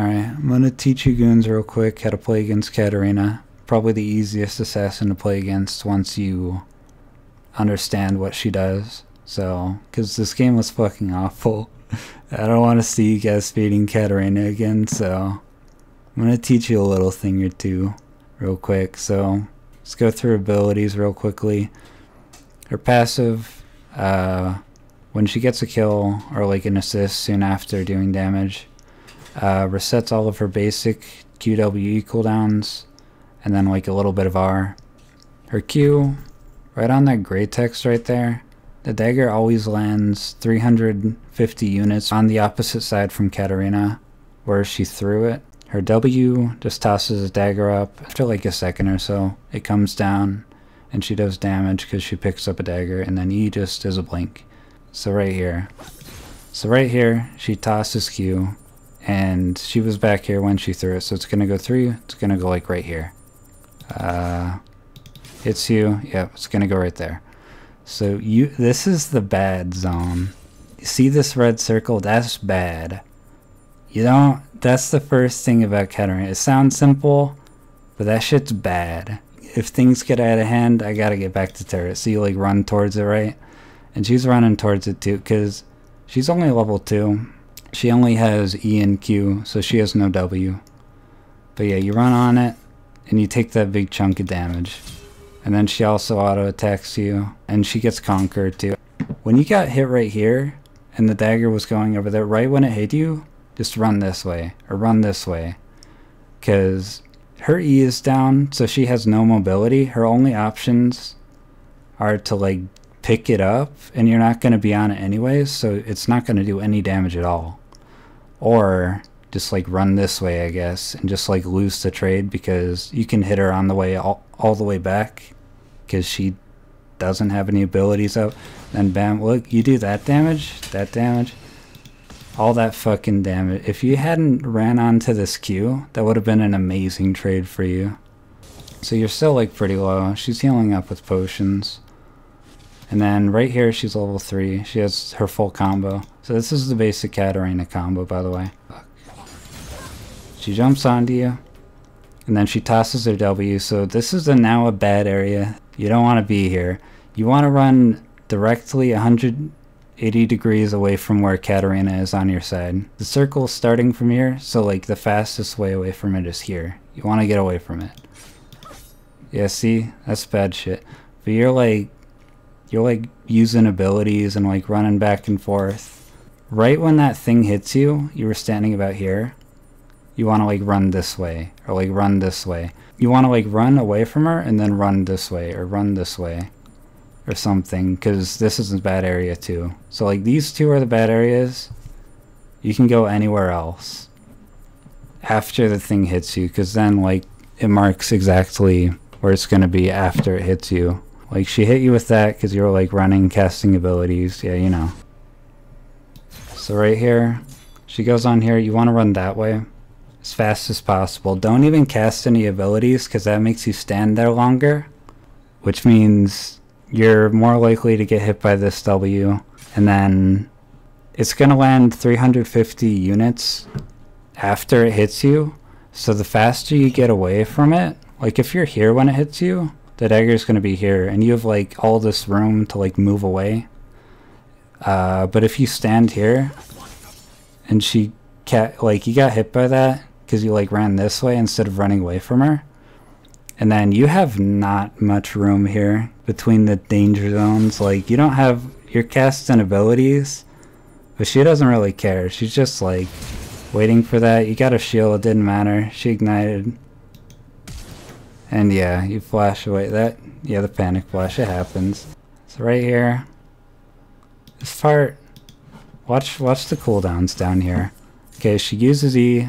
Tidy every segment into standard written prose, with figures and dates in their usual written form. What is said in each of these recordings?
Alright, I'm gonna teach you goons real quick how to play against Katarina. Probably the easiest assassin to play against once you understand what she does. So, because this game was fucking awful. I don't want to see you guys beating Katarina again, so I'm gonna teach you a little thing or two real quick. So, let's go through abilities real quickly. Her passive, when she gets a kill or like an assist soon after doing damage, resets all of her basic QWE cooldowns and then like a little bit of R. Her Q, right on that gray text right there, the dagger always lands 350 units on the opposite side from Katarina where she threw it. Her W just tosses a dagger up. After like a second or so, it comes down and she does damage because she picks up a dagger, and then E just is a blink. So right here, she tosses Q, and she was back here when she threw it, so it's gonna go through you. It's gonna go like right here. Hits you. Yep, it's gonna go right there. So this is the bad zone. You see this red circle? That's bad. That's the first thing about Katarina. It sounds simple, but that shit's bad. If things get out of hand, I gotta get back to turret. So you like run towards it, right? And she's running towards it too, because she's only level 2. She only has E and Q, so she has no W. But yeah, you run on it, and you take that big chunk of damage. And then she also auto-attacks you, and she gets conquered too. When you got hit right here, and the dagger was going over there, right when it hit you, just run this way, or run this way. Because her E is down, so she has no mobility. Her only options are to like pick it up, and you're not going to be on it anyways, so it's not going to do any damage at all. Or just like run this way, I guess, and just like lose the trade, because you can hit her on the way all the way back, because she doesn't have any abilities up. Then bam, look, you do that damage, all that fucking damage. If you hadn't ran onto this Q, that would have been an amazing trade for you. So you're still like pretty low. She's healing up with potions. And then right here, she's level 3. She has her full combo. So this is the basic Katarina combo, by the way. She jumps onto you, and then she tosses her W. So this is now a bad area. You don't want to be here. You want to run directly 180 degrees away from where Katarina is on your side. The circle is starting from here, so like the fastest way away from it is here. You want to get away from it. Yeah, see? That's bad shit. But you're like using abilities and like running back and forth. Right when that thing hits you, you were standing about here. You want to like run this way, or like run this way. You want to like run away from her and then run this way, or run this way, or something, because this is a bad area too. So like these two are the bad areas. You can go anywhere else after the thing hits you, because then like it marks exactly where it's going to be after it hits you. Like she hit you with that because you were like running, casting abilities. Yeah, you know. So right here, she goes on here. You want to run that way as fast as possible. Don't even cast any abilities, because that makes you stand there longer, which means you're more likely to get hit by this W. And then it's going to land 350 units after it hits you. So the faster you get away from it, like if you're here when it hits you, the dagger is going to be here, and you have like all this room to like move away. But if you stand here and you got hit by that because you like ran this way instead of running away from her, and then you have not much room here between the danger zones. Like you don't have your casting abilities, but she doesn't really care. She's just like waiting for that. You got a shield, it didn't matter. She ignited. And yeah, you flash away that. Yeah, the panic flash, it happens. So right here, this part, watch the cooldowns down here. Okay, she uses E,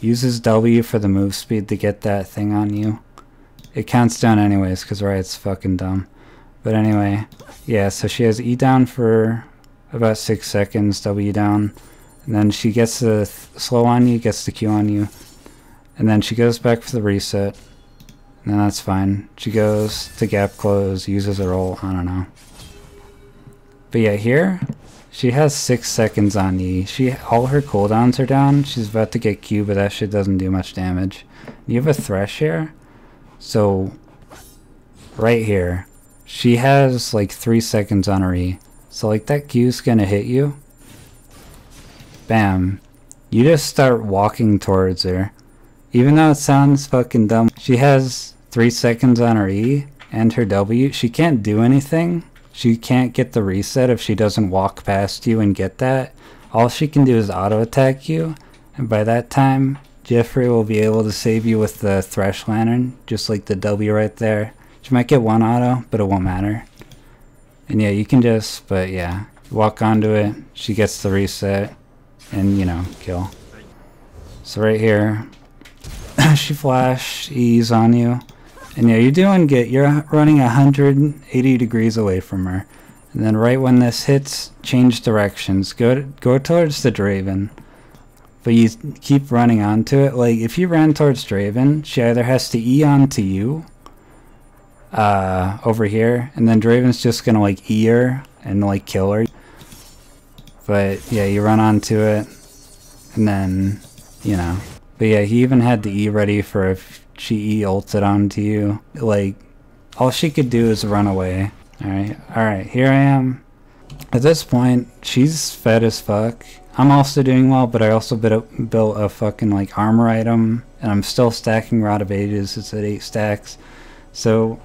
uses W for the move speed to get that thing on you. It counts down anyways, because right, it's fucking dumb. But anyway, yeah, so she has E down for about 6 seconds, W down. And then she gets the slow on you, gets the Q on you. And then she goes back for the reset. And then that's fine. She goes to gap close, uses her ult, I don't know. But yeah, here, She has 6 seconds on E. All her cooldowns are down. She's about to get Q, but that shit doesn't do much damage. You have a Thresh here? So, right here. She has like 3 seconds on her E. So like that Q's gonna hit you. Bam. You just start walking towards her. Even though it sounds fucking dumb. She has 3 seconds on her E and her W. She can't do anything. She can't get the reset if she doesn't walk past you and get that. All she can do is auto attack you. And by that time, Jeffrey will be able to save you with the Thresh Lantern. Just like the W right there. She might get 1 auto, but it won't matter. And yeah, you can just, but yeah. Walk onto it, she gets the reset, and you know, kill. So right here, she flash E's on you. And yeah, you're doing good. You're running 180 degrees away from her. And then right when this hits, change directions. Go towards the Draven. But you keep running onto it. Like, if you ran towards Draven, she either has to E onto you, over here, and then Draven's just gonna like E her and like kill her. But yeah, you run onto it, and then, you know. But yeah, he even had the E ready for if she E ulted onto you. Like, all she could do is run away. Alright, here I am. At this point, she's fed as fuck. I'm also doing well, but I also built a fucking like armor item, and I'm still stacking Rod of Ages. It's at 8 stacks. So,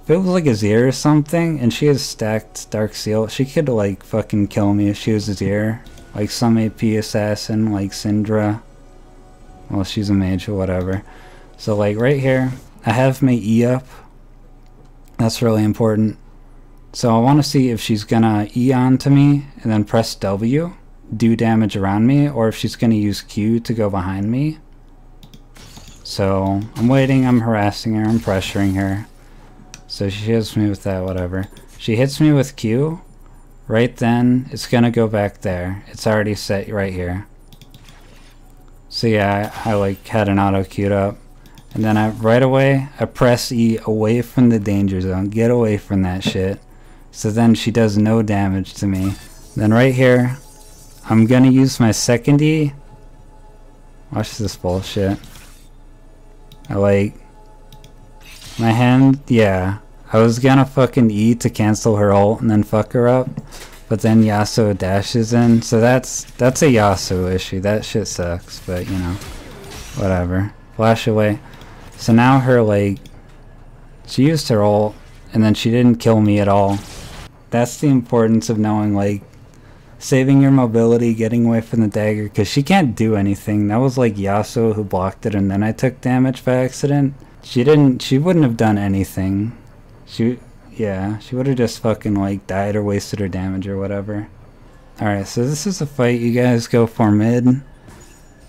if it was like a Azir or something, and she has stacked Dark Seal, she could like fucking kill me if she was Azir. Like some AP assassin, like Syndra. Well, she's a mage or whatever. So like right here, I have my E up. That's really important. So I want to see if she's gonna E onto me and then press W, do damage around me, or if she's gonna use Q to go behind me. So I'm waiting, I'm harassing her, I'm pressuring her. So she hits me with that, whatever. She hits me with Q. Right then, it's gonna go back there. It's already set right here. So yeah, I like had an auto queued up. And then right away, I press E away from the danger zone. Get away from that shit. So then she does no damage to me. Then right here, I'm gonna use my second E. Watch this bullshit. I like my hand, yeah. I was gonna fucking E to cancel her ult and then fuck her up. But then Yasuo dashes in. So that's a Yasuo issue. That shit sucks, but you know, whatever. Flash away. So now her like, she used her ult and then she didn't kill me at all. That's the importance of knowing like saving your mobility, getting away from the dagger, because she can't do anything. That was like Yasuo who blocked it and then I took damage by accident. She wouldn't have done anything. She would have just fucking like died or wasted her damage or whatever. Alright, so this is a fight you guys go for mid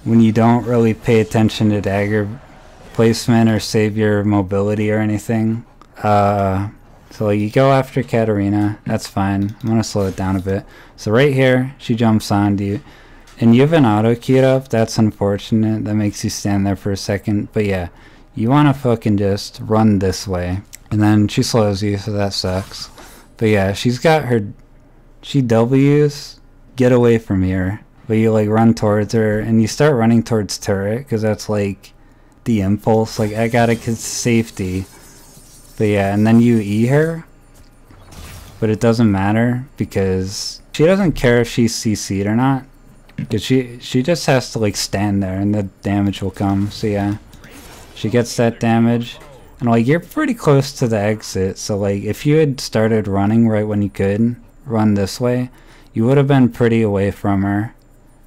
when you don't really pay attention to dagger placement or save your mobility or anything. So like you go after Katarina, that's fine. I'm gonna slow it down a bit. So right here, she jumps onto you. And you have an auto queued up, that's unfortunate. That makes you stand there for a second. But yeah, you wanna fucking just run this way. And then she slows you, so that sucks. But yeah, she's got her, she W's, get away from here. But you like run towards her, and you start running towards turret, because that's like the impulse. Like I gotta get safety. But yeah, and then you E her. But it doesn't matter, because she doesn't care if she's CC'd or not. Because she just has to like stand there, and the damage will come. So yeah, she gets that damage. And like you're pretty close to the exit, so like if you had started running right when you could run this way, you would have been pretty away from her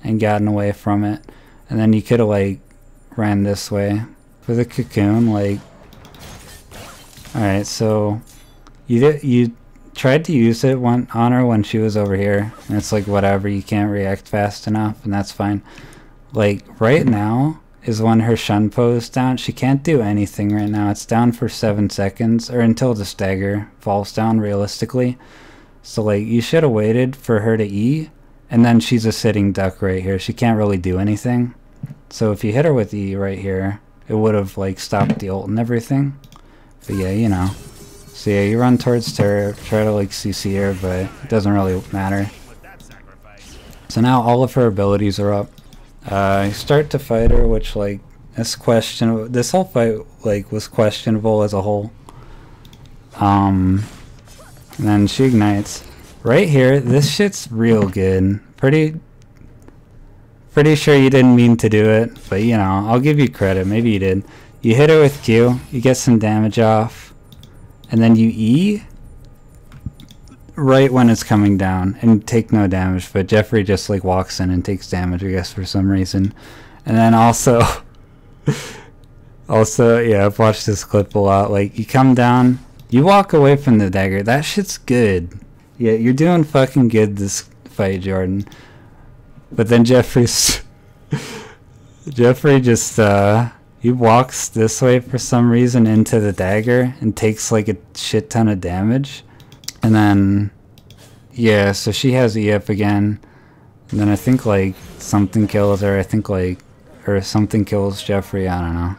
and gotten away from it, and then you could have like ran this way for the cocoon. Like, all right, so you tried to use it on her when she was over here, and it's like whatever, you can't react fast enough, and that's fine. Like right now is when her Shunpo is down. She can't do anything right now. It's down for 7 seconds, or until the stagger falls down realistically. So like you should have waited for her to E, and then she's a sitting duck right here. She can't really do anything. So if you hit her with E right here, it would have like stopped the ult and everything. But yeah, you know. So yeah, you run towards her, try to like CC her, but it doesn't really matter. So now all of her abilities are up. I start to fight her, which like is questionable. This whole fight like was questionable as a whole. And then she ignites. Right here, this shit's real good. Pretty sure you didn't mean to do it, but you know, I'll give you credit. Maybe you did. You hit her with Q, you get some damage off, and then you E right when it's coming down and take no damage, but Jeffrey just like walks in and takes damage, I guess, for some reason. And then also yeah, I've watched this clip a lot. Like, you come down, you walk away from the dagger. That shit's good. Yeah, you're doing fucking good this fight, Jordan. But then Jeffrey just he walks this way for some reason into the dagger and takes like a shit ton of damage. And then, yeah, so she has E up again. And then I think like something kills her. I think like, or something kills Jeffrey, I don't know.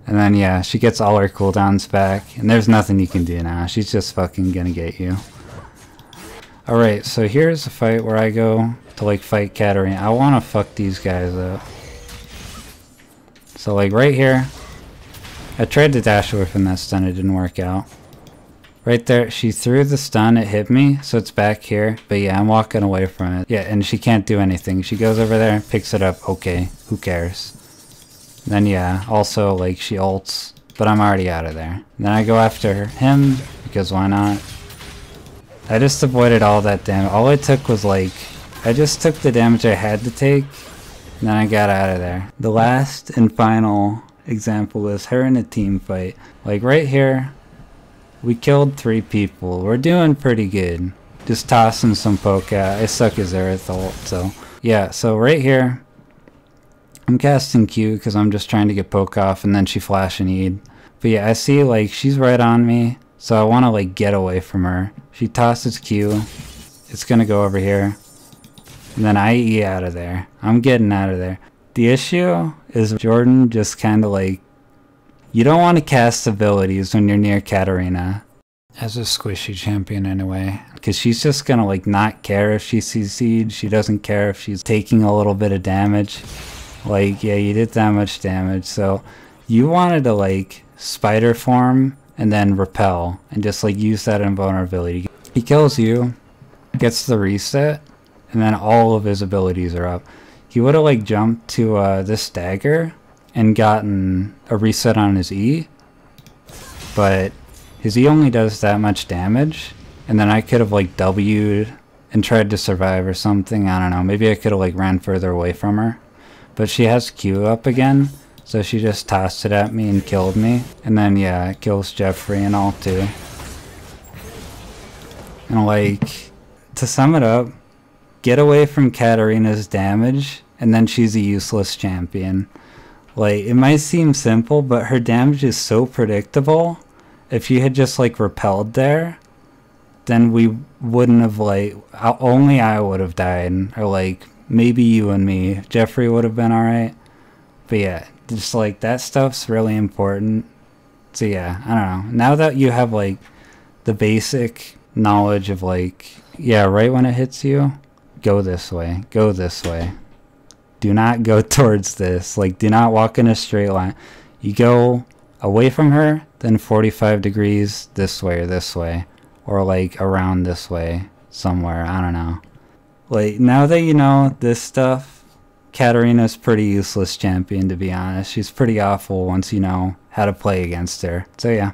And then yeah, she gets all her cooldowns back. And there's nothing you can do now. She's just fucking gonna get you. Alright, so here's a fight where I go to like fight Katarina. I wanna fuck these guys up. So like right here, I tried to dash away from that stun, it didn't work out. Right there, she threw the stun, it hit me, so it's back here. But yeah, I'm walking away from it. Yeah, and she can't do anything. She goes over there, picks it up, okay, who cares? Then yeah, also like she ults, but I'm already out of there. Then I go after him, because why not? I just avoided all that damage. All I took was like, I just took the damage I had to take, and then I got out of there. The last and final example is her in a team fight. Like right here, we killed 3 people. We're doing pretty good. Just tossing some poke out. I suck as Aerith ult, so yeah, so right here, I'm casting Q because I'm just trying to get poke off, and then she flash and E'd. But yeah, I see like she's right on me, so I want to like get away from her. She tosses Q. It's gonna go over here. And then I E out of there. I'm getting out of there. The issue is Jordan just kind of like, you don't want to cast abilities when you're near Katarina. As a squishy champion anyway. Because she's just gonna like not care if she sees siege. She doesn't care if she's taking a little bit of damage. Like, yeah, you did that much damage. So you wanted to like spider form and then repel and just like use that invulnerability. He kills you, gets the reset, and then all of his abilities are up. He would have like jumped to this dagger and gotten a reset on his E, but his E only does that much damage, and then I could have like W'd and tried to survive or something. I don't know, maybe I could have like ran further away from her, but she has Q up again, so she just tossed it at me and killed me. And then yeah, it kills Jeffrey and all too. And like, to sum it up, get away from Katarina's damage, and then she's a useless champion. Like, it might seem simple, but her damage is so predictable. If you had just like repelled there, then we wouldn't have like, only I would have died, or like maybe you and me. Jeffrey would have been alright. But yeah, just like that stuff's really important. So yeah, I don't know. Now that you have like the basic knowledge of like, yeah, right when it hits you, go this way, go this way. Do not go towards this. Like, do not walk in a straight line. You go away from her, then 45 degrees this way or this way. Or like around this way somewhere. I don't know. Like, now that you know this stuff, Katarina's pretty useless champion, to be honest. She's pretty awful once you know how to play against her. So yeah.